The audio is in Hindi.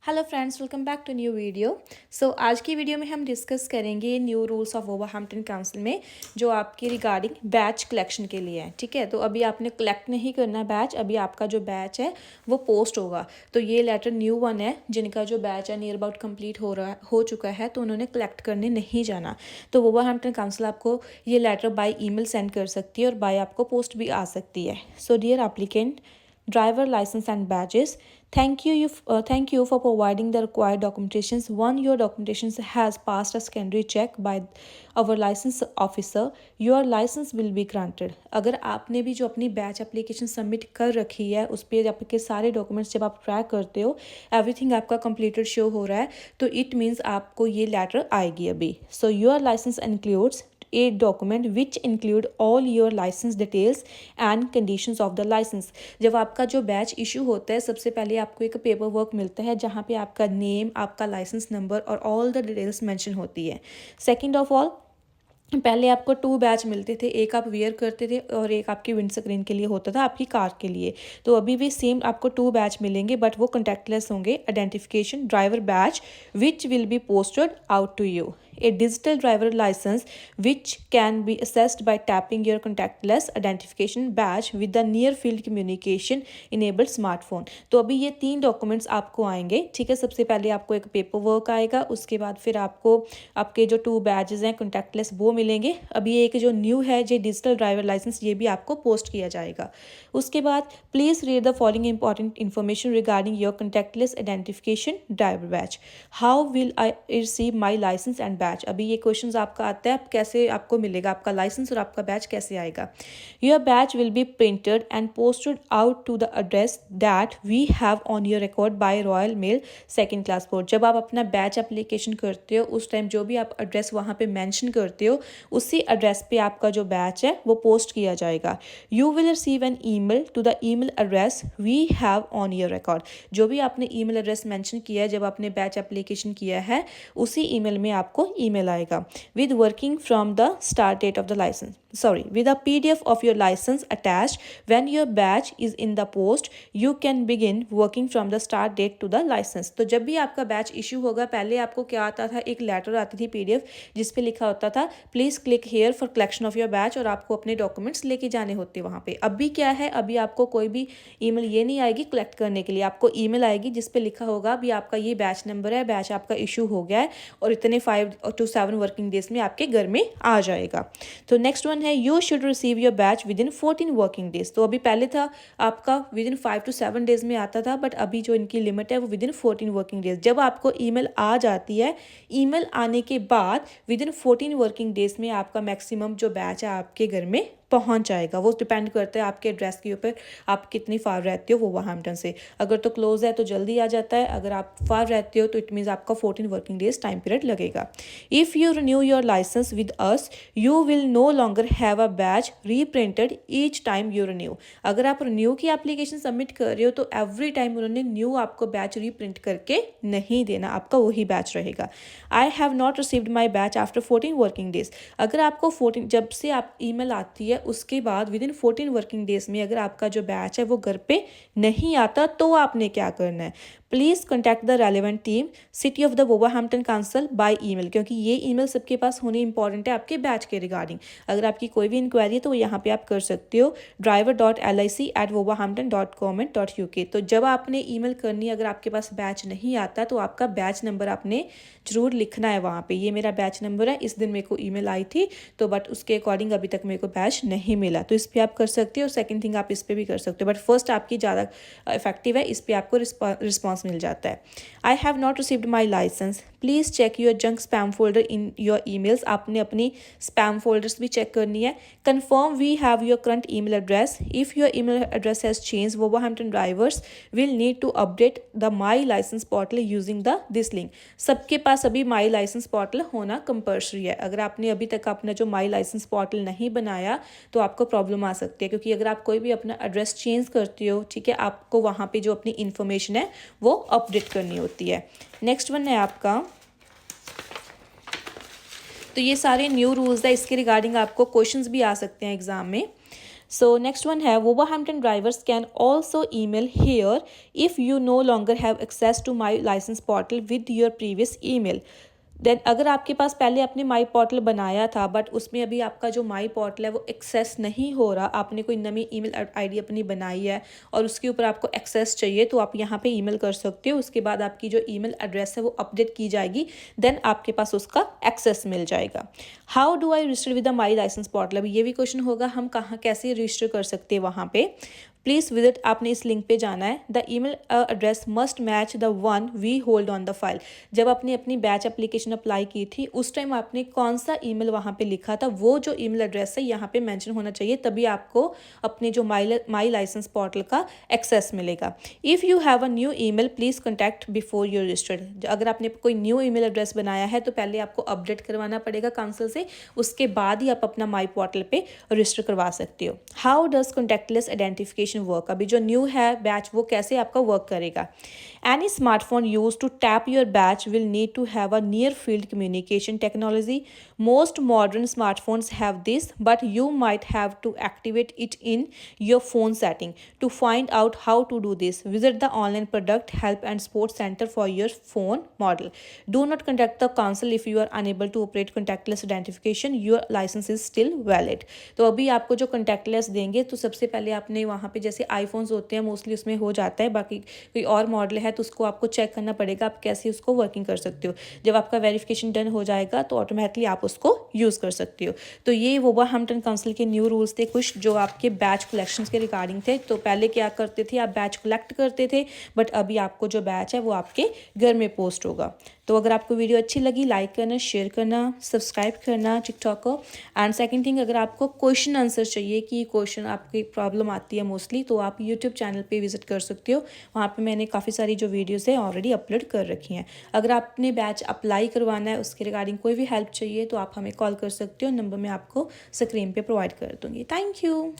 Hello friends, welcome back to new video. आज की वीडियो में हम डिस्कस करेंगे new rules of Wolverhampton council में जो आपकी रिगार्डिंग बैच कलेक्शन के लिए है। ठीक है, तो अभी आपने कलेक्ट नहीं करना बैच, अभी आपका जो बैच है वो पोस्ट होगा। तो ये लेटर न्यू वन है, जिनका जो बैच है नियर अबाउट कंप्लीट हो चुका है, तो उन्होंने कलेक्ट करने नहीं जाना। तो वोवरहैम्पटन काउंसिल आपको ये लेटर बाय ईमेल सेंड कर सकती है और बाय आपको पोस्ट भी आ सकती है। So dear applicant, driver license and badges, thank you for providing the required documentations. One, your documentations has passed a secondary check by our license officer. Your license will be granted. अगर आपने भी जो अपनी बैच एप्लीकेशन सबमिट कर रखी है उस पर आपके सारे डॉक्यूमेंट्स जब आप ट्रैक करते हो, एवरीथिंग आपका कंप्लीटेड शो हो रहा है, तो इट मीन्स आपको ये लेटर आएगी अभी। So your licence includes a document which include all your license details and conditions of the license. जब आपका जो बैच इशू होता है, सबसे पहले आपको एक पेपर वर्क मिलता है जहाँ पे आपका नेम, आपका लाइसेंस नंबर और ऑल द डिटेल्स मेंशन होती है। सेकंड ऑफ ऑल, पहले आपको 2 बैच मिलते थे, एक आप वेयर करते थे और एक आपकी विंड स्क्रीन के लिए होता था, आपकी कार के लिए। तो अभी भी सेम आपको 2 बैच मिलेंगे, बट वो कॉन्टैक्टलेस होंगे। Identification driver badge which will be posted out to you. A digital driver license which can be accessed by tapping your contactless identification badge with the near field communication enabled smartphone. तो अभी ये 3 डॉक्यूमेंट्स आपको आएंगे। ठीक है, सबसे पहले आपको एक पेपर वर्क आएगा, उसके बाद फिर आपको आपके जो 2 बैजेस हैं कॉन्टैक्टलेस वो मिलेंगे। अभी एक जो न्यू है जो डिजिटल ड्राइवर लाइसेंस, ये भी आपको पोस्ट किया जाएगा। उसके बाद please read the following important information regarding your contactless identification driver badge. How will I receive my licence and badge. अभी ये क्वेश्चन आपका आता है, कैसे आपको मिलेगा आपका लाइसेंस और आपका बैच कैसे आएगा। Your badge will be printed and posted out to the address that we have on your record by Royal Mail second class post. जब आप अपना बैच एप्लीकेशन करते हो उस टाइम जो भी आप एड्रेस वहाँ पे मेंशन करते हो, उसी एड्रेस पे आपका जो बैच है वो पोस्ट किया जाएगा। You will receive an email to the email address we have on your record. जो भी आपने ईमेल एड्रेस मेंशन किया है जब आपने बैच एप्लीकेशन किया है, उसी ईमेल में आपको ईमेल आएगा with working from the start date of the license, with a PDF of your license attached. When your batch is in the post, you can begin working from the start date to the license. तो जब भी आपका बैच इशू होगा, पहले आपको क्या आता था, एक लेटर आती थी PDF जिस पे लिखा होता था please click here for collection of your batch, और आपको अपने डॉक्यूमेंट्स लेके जाने होते वहाँ पे। अभी क्या है, अभी आपको कोई भी ईमेल ये नहीं आएगी कलेक्ट करने के लिए, आपको ईमेल आएगी जिस पे लिखा होगा अभी आपका ये बैच नंबर है, बैच आपका इशू हो गया है और इतने 5 to 7 वर्किंग डेज में आपके घर में आ जाएगा। तो नेक्स्ट वन है you should receive your batch with in 14 working days. तो अभी पहले था आपका विद इन 5 to 7 डेज में आता था, बट अभी जो इनकी लिमिट है वो विद इन 14 वर्किंग डेज। जब आपको ईमेल आ जाती है, ईमेल आने के बाद विद इन 14 वर्किंग डेज में आपका मैक्सिमम जो बैच है आपके घर में पहुंच जाएगा। वो डिपेंड करता है आपके एड्रेस के ऊपर, आप कितनी फार रहते हो वोवरहैम्पटन से। अगर तो क्लोज है तो जल्दी आ जाता है, अगर आप फार रहते हो तो इट मीन्स आपका 14 वर्किंग डेज टाइम पीरियड लगेगा। If you renew your licence with us, you will no longer have a badge reprinted each time you renew. अगर आप रिन्यू की एप्लीकेशन सबमिट कर रहे हो तो एवरी टाइम उन्होंने न्यू आपको बैच रीप्रिंट करके नहीं देना, आपका वही बैच रहेगा। आई have not received my batch after 14 working days. अगर आपको 14 जब से आप ईमेल आती है उसके बाद विद इन 14 वर्किंग डेज में अगर आपका जो बैच है वो घर पे नहीं आता, तो आपने क्या करना है, please contact the relevant team city of the Wolverhampton council by email, क्योंकि ये ईमेल सबके पास होनी इंपॉर्टेंट है आपके बैच के रिगार्डिंग। अगर आपकी कोई भी इंक्वायरी है तो यहाँ पे आप कर सकते हो driver.lic@wolverhampton.gov.uk। तो जब आपने ईमेल करनी, अगर आपके पास बैच नहीं आता तो आपका बैच नंबर आपने जरूर लिखना है वहाँ पे, ये मेरा बैच नंबर है, इस दिन मेरे को ईमेल आई थी तो बट उसके अकॉर्डिंग अभी तक मेरे को बैच नहीं मिला। तो इस पर आप कर सकते हो, और सेकेंड थिंग आप इस पर भी कर सकते हो, बट फर्स्ट आपकी ज़्यादा इफेक्टिव है, इस पर आपको रिस्पॉन्स मिल जाता है। I have not received my licence, please check your junk spam folder in your emails. आपने अपनी स्पैम फोल्डर्स भी चेक करनी है। Confirm we have your current email address. If your email address has change, Wolverhampton drivers will need to update the my licence portal using the this link. सबके पास अभी माई लाइसेंस पोर्टल होना कंपल्सरी है। अगर आपने अभी तक अपना जो माई लाइसेंस पोर्टल नहीं बनाया तो आपको प्रॉब्लम आ सकती है, क्योंकि अगर आप कोई भी अपना एड्रेस चेंज करते हो, ठीक है, आपको वहाँ पे जो अपनी इन्फॉर्मेशन है वो अपडेट करनी होती है। नेक्स्ट वन है आपका, तो ये सारे न्यू रूल्स है, इसके रिगार्डिंग आपको क्वेश्चंस भी आ सकते हैं एग्जाम में। So next one है Wolverhampton drivers can also email here if you no longer have access to my license portal with your previous email. Then अगर आपके पास पहले आपने माई पोर्टल बनाया था बट उसमें अभी आपका जो माई पोर्टल है वो एक्सेस नहीं हो रहा, आपने कोई नई ईमेल आईडी अपनी बनाई है और उसके ऊपर आपको एक्सेस चाहिए, तो आप यहाँ पे ईमेल कर सकते हो। उसके बाद आपकी जो ईमेल एड्रेस है वो अपडेट की जाएगी, देन आपके पास उसका एक्सेस मिल जाएगा। How do I register with the my licence portal, अभी ये भी क्वेश्चन होगा हम कहाँ कैसे रजिस्टर कर सकते हैं वहाँ पे। प्लीज़ विजिट, आपने इस लिंक पे जाना है। The email address must match the one we hold on the file, जब आपने अपनी बैच एप्लीकेशन अप्लाई की थी उस टाइम आपने कौन सा ईमेल वहाँ पे लिखा था, वो जो ईमेल एड्रेस है यहाँ पे मेंशन होना चाहिए, तभी आपको अपने जो माई लाइसेंस पोर्टल का एक्सेस मिलेगा। If you have a new email please contact before your registered, अगर आपने कोई न्यू ईमेल एड्रेस बनाया है तो पहले आपको अपडेट करवाना पड़ेगा काउंसिल से, उसके बाद ही आप अपना माई पोर्टल पे रजिस्टर करवा सकते हो। How does contactless identification work, अभी जो न्यू है बैच वो कैसे आपका वर्क करेगा। Any smartphone use to tap your badge will need to have a near field communication technology, most modern smartphones have this but you might have to activate it in your phone setting. To find out how to do this visit the online product help and support centre for your phone model. Do not contact the council if you are unable to operate contactless identification, your licence is still valid. तो अभी आपको जो कॉन्टैक्टलेस देंगे तो सबसे पहले आपने वहाँ पे जैसे आईफोन्स होते हैं मोस्टली उसमें हो जाता है, बाकी कोई और मॉडल है तो उसको आपको चेक करना पड़ेगा आप कैसे उसको वर्किंग कर सकते हो। जब आपका वेरिफिकेशन डन हो जाएगा तो ऑटोमेटिकली आप उसको यूज़ कर सकते हो। तो ये वोल्वरहैम्पटन काउंसिल के न्यू रूल्स थे कुछ जो आपके बैच कलेक्शंस के रिगार्डिंग थे। तो पहले क्या करते थे, आप बैच कलेक्ट करते थे, बट अभी आपको जो बैच है वो आपके घर में पोस्ट होगा। तो अगर आपको वीडियो अच्छी लगी लाइक करना, शेयर करना, सब्सक्राइब करना टिकटॉक को। एंड सेकंड थिंग, अगर आपको क्वेश्चन आंसर चाहिए कि क्वेश्चन आपकी प्रॉब्लम आती है मोस्टली, तो आप यूट्यूब चैनल पे विजिट कर सकते हो, वहाँ पे मैंने काफ़ी सारी जो वीडियोस है ऑलरेडी अपलोड कर रखी हैं। अगर आपने बैच अप्लाई करवाना है उसके रिगार्डिंग कोई भी हेल्प चाहिए तो आप हमें कॉल कर सकते हो, नंबर मैं आपको स्क्रीन पे प्रोवाइड कर दूँगी। Thank you.